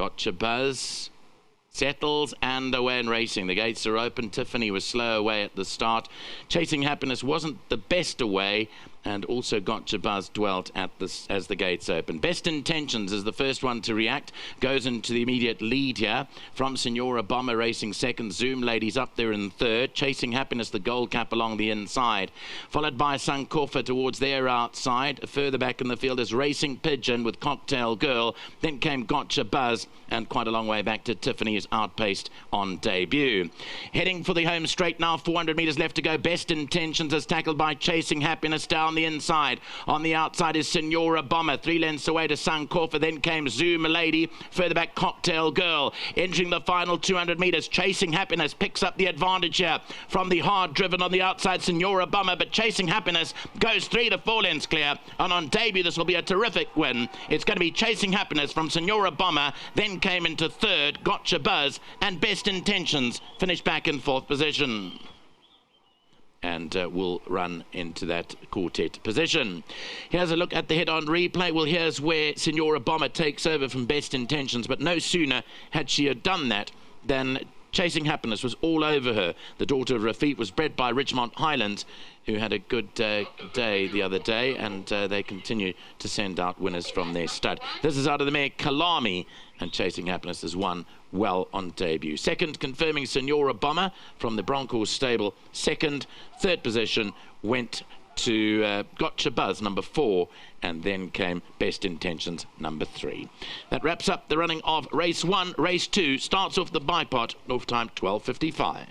Gotcha Buzz settles and away and racing. The gates are open. Tiffany was slow away at the start. Chasing Happiness wasn't the best away, and also Gotcha Buzz dwelt at as the gates open. Best Intentions is the first one to react, goes into the immediate lead here from Senora Bomber racing second. Zoom Ladies up there in third. Chasing Happiness, the gold cap along the inside, followed by Sankofa towards their outside. Further back in the field is Racing Pigeon with Cocktail Girl. Then came Gotcha Buzz, and quite a long way back to Tiffany, is outpaced on debut. Heading for the home straight now, 400 metres left to go. Best Intentions is tackled by Chasing Happiness down the inside. On the outside is Senora Bomber, 3 lengths away to Sankofa. Then came Zoom Lady, further back Cocktail Girl. Entering the final 200 metres, Chasing Happiness picks up the advantage here from the hard driven on the outside Senora Bomber, but Chasing Happiness goes 3 to 4 lengths clear, and on debut this will be a terrific win. It's going to be Chasing Happiness from Senora Bomber, then came into third Gotcha Buzz, and Best Intentions finished back in 4th position. And we'll run into that quartet position. Here's a look at the head-on replay. Well, here's where Senora Bomber takes over from Best Intentions, but no sooner had she done that than Chasing Happiness was all over her. The daughter of Rafik was bred by Richmond Highlands, who had a good day the other day, and they continue to send out winners from their stud. This is out of the mare Kalami, and Chasing Happiness has won well on debut. Second, confirming Senora Bomber from the Broncos stable. Second, third position went to Gotcha Buzz, number 4, and then came Best Intentions, number 3. That wraps up the running of race 1. Race 2 starts off the bipod, off time 12:55.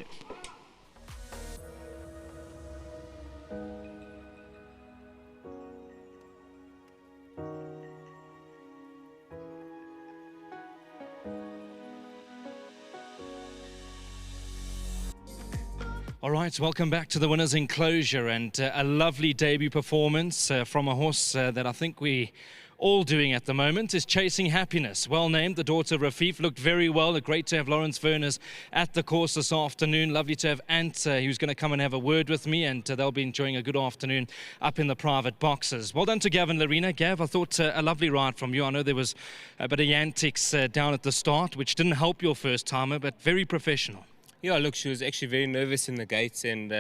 All right, welcome back to the Winners' Enclosure, and a lovely debut performance from a horse that I think we all doing at the moment is Chasing Happiness. Well named, the daughter of Rafif, looked very well. Great to have Lawrence Verners at the course this afternoon. Lovely to have Ant, who's going to come and have a word with me, and they'll be enjoying a good afternoon up in the private boxes. Well done to Gavin Larina. Gav, I thought a lovely ride from you. I know there was a bit of antics down at the start, which didn't help your first timer, but very professional. Yeah, look, she was actually very nervous in the gates, and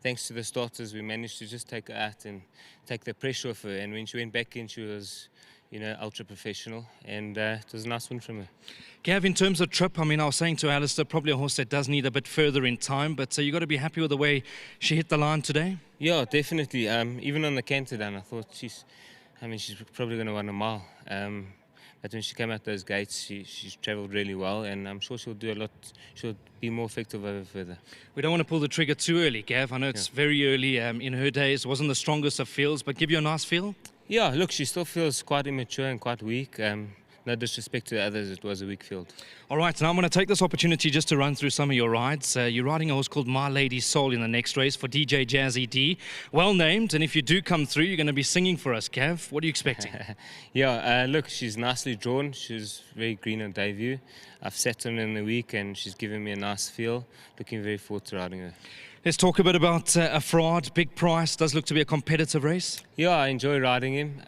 thanks to the starters, we managed to just take her out and take the pressure off her. And when she went back in, she was, you know, ultra professional, and it was a nice win from her. Gav, in terms of trip, I mean, I was saying to Alistair, probably a horse that does need a bit further in time, but you got to be happy with the way she hit the line today? Yeah, definitely. Even on the canter down, I thought she's probably going to win a mile. But when she came out those gates, she's travelled really well, and I'm sure she'll do a lot. She'll be more effective over further. We don't want to pull the trigger too early, Gav. I know it's very early in her days. Wasn't the strongest of fields, but give you a nice feel? Yeah, look, she still feels quite immature and quite weak. No disrespect to the others, it was a weak field. All right, now I'm going to take this opportunity just to run through some of your rides. You're riding a horse called My Lady Soul in the next race for DJ Jazzy D. Well named, and if you do come through, you're going to be singing for us, Gav. What are you expecting? Look, she's nicely drawn. She's very green on debut. I've sat on her in the week, and she's given me a nice feel. Looking very forward to riding her. Let's talk a bit about a fraud. Big price. Does look to be a competitive race. Yeah, I enjoy riding him.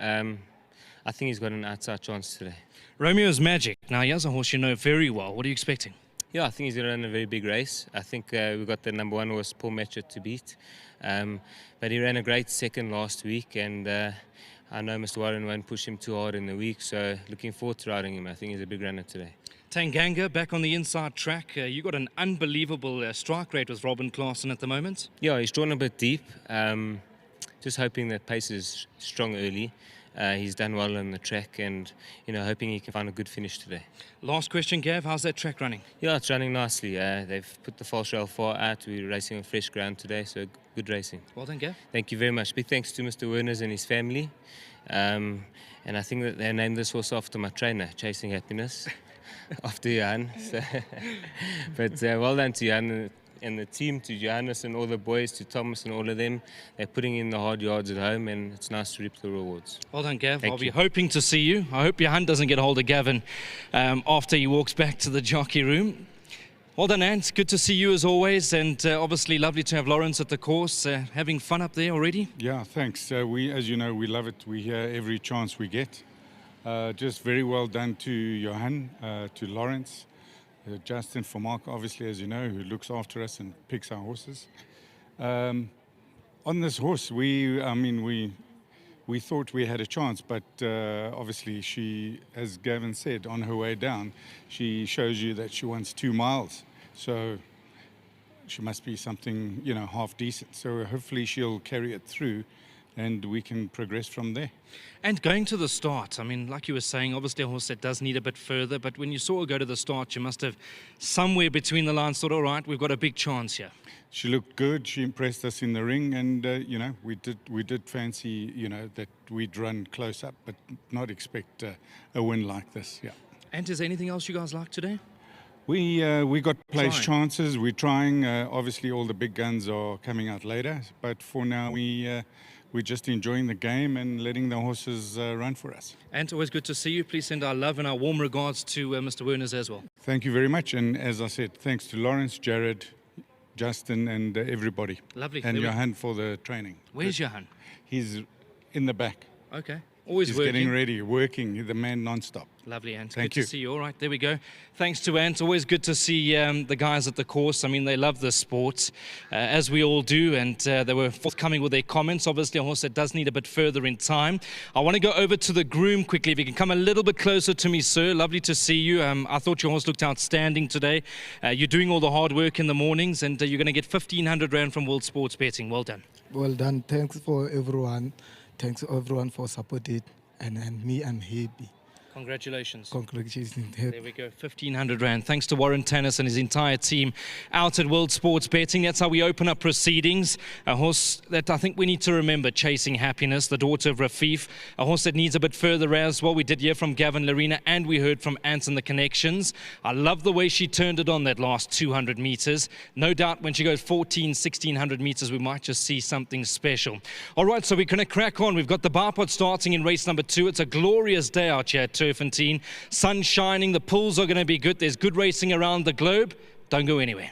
I think he's got an outside chance today. Romeo's Magic. Now, he has a horse you know very well. What are you expecting? Yeah, I think he's going to run a very big race. I think we've got the number 1 horse, Paul Matcher, to beat. But he ran a great second last week, and I know Mr. Warren won't push him too hard in the week, so looking forward to riding him. I think he's a big runner today. Tanganga back on the inside track. You got an unbelievable strike rate with Robin Klaasen at the moment. Yeah, he's drawn a bit deep. Just hoping that pace is strong early. He's done well on the track, and hoping he can find a good finish today. Last question, Gav, how's that track running? Yeah, it's running nicely. They've put the false rail far out. We're racing on fresh ground today, so good racing. Well done, Gav. Thank you very much. Big thanks to Mr. Werners and his family. And I think that they named this horse after my trainer, Chasing Happiness, after Johan. So but well done to Johan and the team, to Johannes and all the boys, to Thomas and all of them. They're putting in the hard yards at home, and it's nice to reap the rewards. Well done, Gav. Thank I'll you. be hoping to see you. I hope Johan doesn't get hold of Gavin after he walks back to the jockey room. Well done, Ant. Good to see you as always, and obviously lovely to have Lawrence at the course. Having fun up there already? Yeah, thanks. We, as you know, we love it. We're here every chance we get. Just very well done to Johan, to Lawrence, Justin for Mark, obviously, as you know, who looks after us and picks our horses. On this horse, we thought we had a chance, but obviously she, as Gavin said, on her way down, she shows you that she wants 2 miles. So she must be something, half decent. So hopefully she'll carry it through and we can progress from there. And going to the start, like you were saying, obviously a horse that does need a bit further, but when you saw her go to the start, you must have somewhere between the lines thought, all right, we've got a big chance here. She looked good. She impressed us in the ring, and we did fancy that we'd run close up, but not expect a win like this. Yeah. And is there anything else you guys like today? We got place chances. We're trying. Obviously, all the big guns are coming out later, but for now we're just enjoying the game and letting the horses run for us. And always good to see you. Please send our love and our warm regards to Mr. Werners as well. Thank you very much. And as I said, thanks to Lawrence, Jared, Justin and everybody. Lovely. And Johan for the training. Where's Johan? He's in the back. Okay. Always He's working. Getting ready, working. He's the man non-stop. Lovely, Ant. Thank good you. to see you. All right, there we go. Thanks to Ant. Always good to see the guys at the course. They love this sport, as we all do, and they were forthcoming with their comments. Obviously, a horse that does need a bit further in time. I want to go over to the groom quickly. If you can come a little bit closer to me, sir. Lovely to see you. I thought your horse looked outstanding today. You're doing all the hard work in the mornings, and you're going to get 1,500 Rand from World Sports Betting. Well done. Well done. Thanks for everyone. Thanks everyone for supporting. And me, I'm happy. Congratulations. Congratulations. There we go, 1,500 Rand. Thanks to Warren Tannis and his entire team out at World Sports Betting. That's how we open up proceedings. A horse that I think we need to remember, Chasing Happiness, the daughter of Rafif. A horse that needs a bit further as well. We did hear from Gavin Larina and we heard from Ant and the Connections. I love the way she turned it on that last 200 meters. No doubt when she goes 1,600 meters, we might just see something special. All right, so we're going to crack on. We've got the bar pot starting in race number 2. It's a glorious day out here at turffontein. Sun shining, the pools are going to be good. There's good racing around the globe. Don't go anywhere.